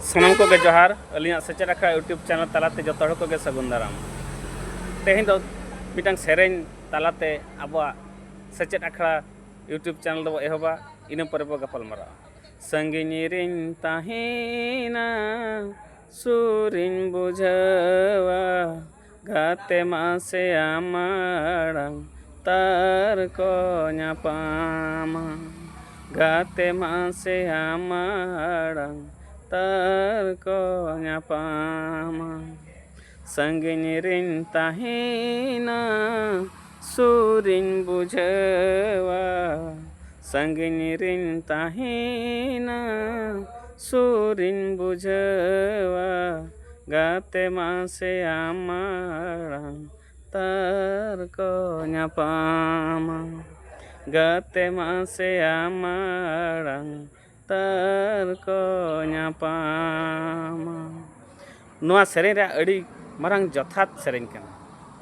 सानाम को जोहार अलिया सेचेद आखड़ा YouTube channel तलाते जो हड़ को सगुन दाराम तेहें दो मिटांग सेरें तलाते आबो सेचेद आखड़ा यूट्यूब चैनल दो एहबा इन पर बो गपल मरा संगिनी रिन ताहेना सुरिन बुझावा गाते मासे आमाड़ांग तार को न्यापामा गाते मासे आमाड़ांग तार को न्यापामा संगिनी रिन ताहेना सुरिन बुझावा संगिनी रिन ताहेना सुरिन बुझावा गाते मासे आमाड़ांग तार को न्यापामा गाते मासे आमाड़ांग तार को न्यापामा नोआ सेरें रे अड़ी मारांग जथात सेरें कना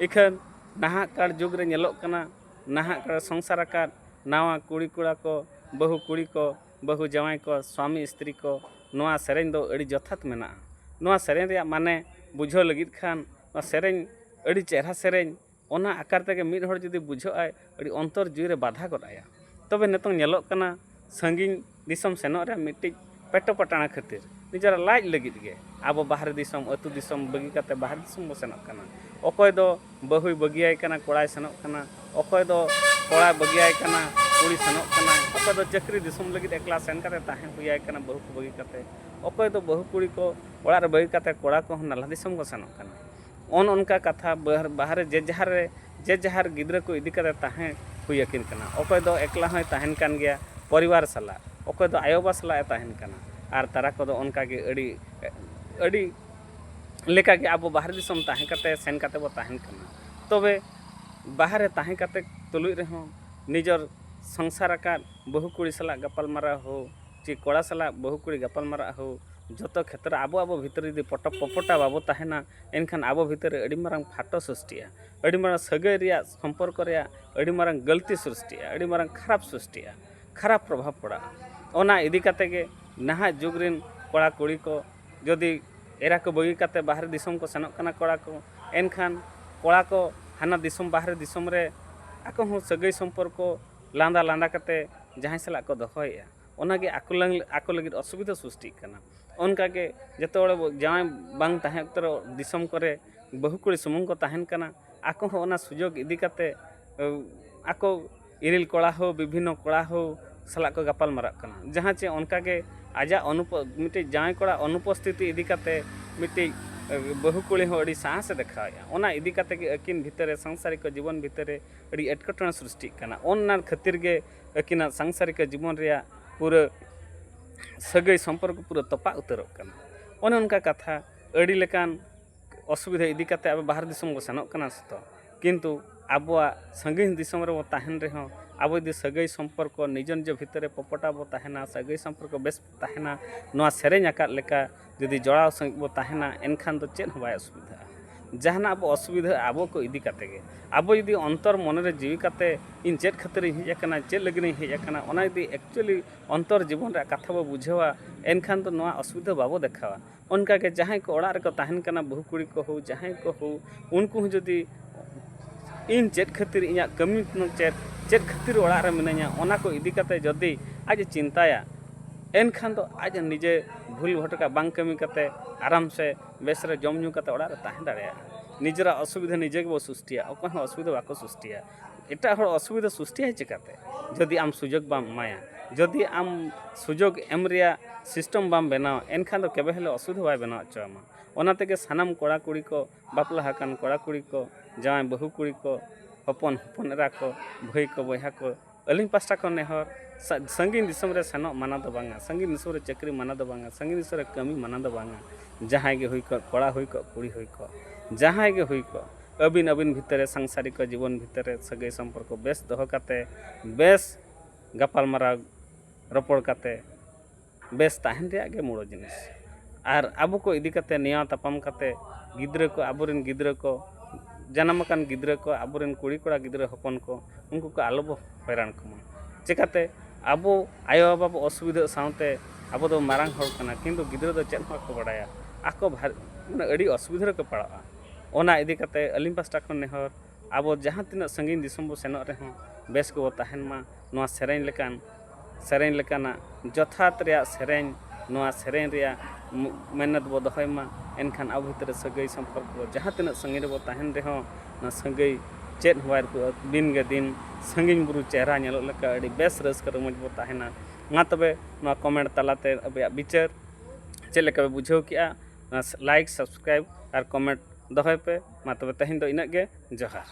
इखन नाहा काल जुग रे नेलोग कना नाहा काल संसार का नावा कुड़ी कुड़ा को बहु जवाई को स्वामी स्त्री को नोआ सेरें दो अड़ी जथात मेना नोआ सेरें रे माने बुझो लगित खान नोआ सेरें अड़ी चेहरा सेरें ओना आकार तक मिड हर जुदी बुझो आय अड़ी अंतर जीव रे बाधा गद आया तबे नितों नेलोग कना संगिन दिसम सेनो रे मिट्टी पेटो पटाना खातिर निजरा लाज लगित गे आबो बाहर दिसम अतु दिसम बगी काते बाहर दिसम बो सेनोग कना अकय दो बहु बगियाय कना कोड़ाय सेनोग कना अकय दो कोड़ा बगियाय कना कुड़ी सेनोग कना अकय दो चक्री दिसम लगित एकला सेन काते ताहे हुयाय कना बहु को बगी काते अकय दो बहु कुड़ी को ओड़ा रे बगी काते कोड़ा को नाला दिसम को सेनोग कना ओन उनका कथा बाहर जे जहार गिद्रा को इदी काते ताहे हुयाकिन कना अकय दो एकला होय ताहेन कान गया परिवार सला अकय दो आयोबा सला ताहेन कना आर तारा को दो उनका के अड़ी लेका के अब बाहर दिसम ताहे काते सेन काते बो ताहेन कना तबे बाहर ताहे काते तुलुई रे हो निजर संसार का बहु कुड़ी सला गपाल मारा हो ची कोड़ा सला बहु कुड़ी गपाल मारा हो जतो क्षेत्र आबो भीतर यदि पपटा बाबो ताहेना एनखान आबो भीतर अड़ी मारांग फाटो सृष्टिया अड़ी मारांग सगै रिया संपर्क रिया अड़ी मारांग गलती सृष्टिया अड़ी मारांग खराब सृष्टिया खराब प्रभाव पड़ा ओना इदी काते गे नहा जुग रिन कोड़ा कुड़ी को जदि एरा को बगी काते बाहर दिसम को सेनोग कना कोड़ा को एनखान कोड़ा को हाना दिसम बाहर दिसम रे आको हो सगै संपर्क लांदा लांदा काते जहां सला को दोहया ओनागे आको लगित असुविधा सृष्टि कना उनका के जतो जवाई बांग ताहे उतर दिसम करे बहु कुड़ी सुमुंग को ताहेन कना आको हो ओना सुजोग इदी काते आको इरिल कोड़ा हो विभिन्न कोड़ा हो सला को गपाल मारा कना जहां चे उनका के आजा मिट्टी जवाई कोड़ा अनुपस्थिति इदी काते मिट्टी बहु कुड़ी हो अड़ी साहस देखाया ओना इदी काते के अकिन भीतर सांसारिक जीवन भीतर अड़ी एटकटण सृष्टि कना ओना खातिर गे अकिना सांसारिक जीवन रिया पूरा सगै संपर्क पूरा तपा उतरक कना ओने उनका कथा अड़ी लेकान असुविधा इदी काते अब बाहर दिसम को सेनोग कना सतो किंतु आबोआ संगिन दिसम रे बो ताहेन रे हो आबो यदि सगै संपर्क निज निज भितर पपटा बो ताहेना सगै संपर्क बेस ताहेना नोआ सेरें आकाद लेका यदि जोड़ाव संग बो ताहेना एनखान दो चेद हो बाय असुविधा जहाना अब असुविधा आबो को इदी काते गे आबो यदि अंतर मन रे जीवी काते इन चेद खातिर हेज आकना चेद लगिन हेज आकना ओना यदि एक्चुअली अंतर जीवन रे कथा बो बुझेवा एनखान तो नोआ असुविधा बाबो देखावा उनका के जहां को ओड़ा रे को ताहेन कना बहु कुड़ी को हो जहां को हो उनको यदि इन चेद खातिर इया कमी चेद खातिर ओड़ा रे मिनाया ओना को इदी काते जदि आज चिंताया एनखान तो आज निजे भूल भटका बांग कमी काते आराम से बेस रे जम न्यू काते ओड़ा रे ताहें दाड़ेया निजरा असुविधा निजे के बो सृष्टिया ओका असुविधा बाको सृष्टिया एटा हर असुविधा सृष्टिया चिकाते जदि आम सुजोग बाम माया जदि आम सुजोग एम रिया सिस्टम बाम बनाव एनखान तो केबे हेले असुविधा बाय बनाव चमा ओना तेगे सानाम कोड़ा कुड़ी को बापला हाकान कोड़ा कुड़ी को जवाई बहु कुड़ी को हपन एरा को भई को बया को अलिंग पास्टा को नेहर संगीन दिसम रे सेनो माना दो बांगा संगीन दिसम रे चक्री माना दो बांगा संगीन दिसम रे कमी माना दो बांगा जहां गे हुई को कोड़ा हुई को कुड़ी हुई को जहां गे हुई को अबिन भीतर सांसारिक जीवन भीतर सगै संपर्क बेस दोह काते बेस गपाल मारा रपड़ काते बेस ताहेन रिया गे मुड़ो जिनिस आर आबो को इदी काते निया तापाम काते गिद्रा को आबोरेन गिद्रा को जन्मकान गिद्रा को आबोरेन कुड़ी कोड़ा गिद्रा हपन को उनको को आलोबो हैरान कमा चिकाते आबो आयो बाबा असुविधा सावते ᱟᱵᱚ ᱫᱚ ᱢᱟᱨᱟᱝ ᱦᱚᱲ ᱠᱟᱱᱟ ᱠᱤᱱᱛᱩ ᱜᱤᱫᱽᱨᱟᱹ ᱫᱚ ᱪᱮᱫ ᱦᱚᱸ ᱵᱟᱠᱚ ᱵᱟᱲᱟᱭᱟ ᱟᱠᱚ ᱟᱹᱰᱤ ᱚᱥᱩᱵᱤᱫᱷᱟ ᱨᱮᱠᱚ ᱯᱟᱲᱟᱜᱼᱟ ᱚᱱᱟ ᱤᱫᱤ ᱠᱟᱛᱮ ᱟᱹᱞᱤᱧ ᱯᱟᱥᱴᱟ ᱠᱷᱚᱱ ᱱᱮᱦᱚᱨ ᱟᱵᱚ ᱡᱟᱦᱟᱸ ᱛᱤᱱᱟᱹᱜ ᱥᱟᱺᱜᱤᱧ ᱫᱤᱥᱚᱢ ᱵᱚ ᱥᱮᱱᱚᱜ ᱨᱮᱦᱚᱸ ᱵᱮᱥ ᱜᱮᱵᱚ ᱛᱟᱦᱮᱱ ᱢᱟ ᱱᱚᱣᱟ ᱥᱮᱨᱮᱧ ᱞᱮᱠᱟᱱᱟᱜ ᱡᱚᱛᱷᱟᱛ ᱨᱮᱭᱟᱜ ᱥᱮᱨᱮᱧ ᱱᱚᱣᱟ ᱥᱮᱨᱮᱧ ᱨᱮᱭᱟᱜ ᱢᱮᱦᱱᱚᱛ ᱵᱚ ᱫᱚᱦᱚᱭ ᱢᱟ ᱮᱱᱠᱷᱟन ᱟᱵᱚ ᱵᱷᱤᱛᱨᱤ ᱨᱮ ᱥᱟᱹᱜᱟᱹᱭ ᱥᱚᱢᱯᱚᱨᱠᱚ ᱡᱟᱦᱟᱸ ᱛᱤᱱᱟᱹᱜ ᱥᱟᱺᱜᱤᱧ ᱨᱮᱵᱚ ᱛᱟᱦᱮᱱ ᱨᱮᱦᱚᱸ ᱚᱱᱟ ᱥᱟᱹᱜᱟᱹᱭ ᱪᱮᱫ ᱦᱚᱸ ᱵᱟᱭ ᱨᱟᱹᱯᱩᱫᱚᱜᱼᱟ ᱫᱤᱱ ᱜᱮ ᱫᱤᱱ ᱥᱟᱺᱜᱤᱧ ᱵᱩᱨᱩ ᱪᱮᱦᱨᱟ ᱧᱮᱞᱚᱜ ᱞᱮᱠᱟ ᱟᱹᱰᱤ ᱵᱮᱥ ᱨᱟᱹᱥᱠᱟᱹ ᱨᱚᱢᱚᱡᱽ ᱵᱚ ᱛᱟᱦᱮᱱᱟ ᱢᱟ ᱛᱚᱵᱮ ᱱᱚᱣᱟ ᱠᱚᱢᱮᱱᱴ ᱛᱟᱞᱟᱛᱮ ᱟᱵᱚᱣᱟᱜ ᱵᱤᱪᱟᱹᱨ ᱪᱮᱫ ᱞᱮᱠᱟ ᱯᱮ ᱵᱩᱡᱷᱟᱹᱣ ᱠᱮᱜᱼᱟ ᱞᱟᱭᱤᱠ ᱥᱟᱵᱥᱠᱨᱟᱭᱤᱵ ᱟᱨ ᱠᱚᱢᱮᱱᱴ ᱫᱚᱦᱚᱭ ᱯᱮ ᱢᱟ ᱛᱚᱵᱮ ᱛᱮᱦᱮᱧ ᱫᱚ ᱤᱱᱟᱹᱜ ᱜᱮ ᱡᱚᱦᱟᱨ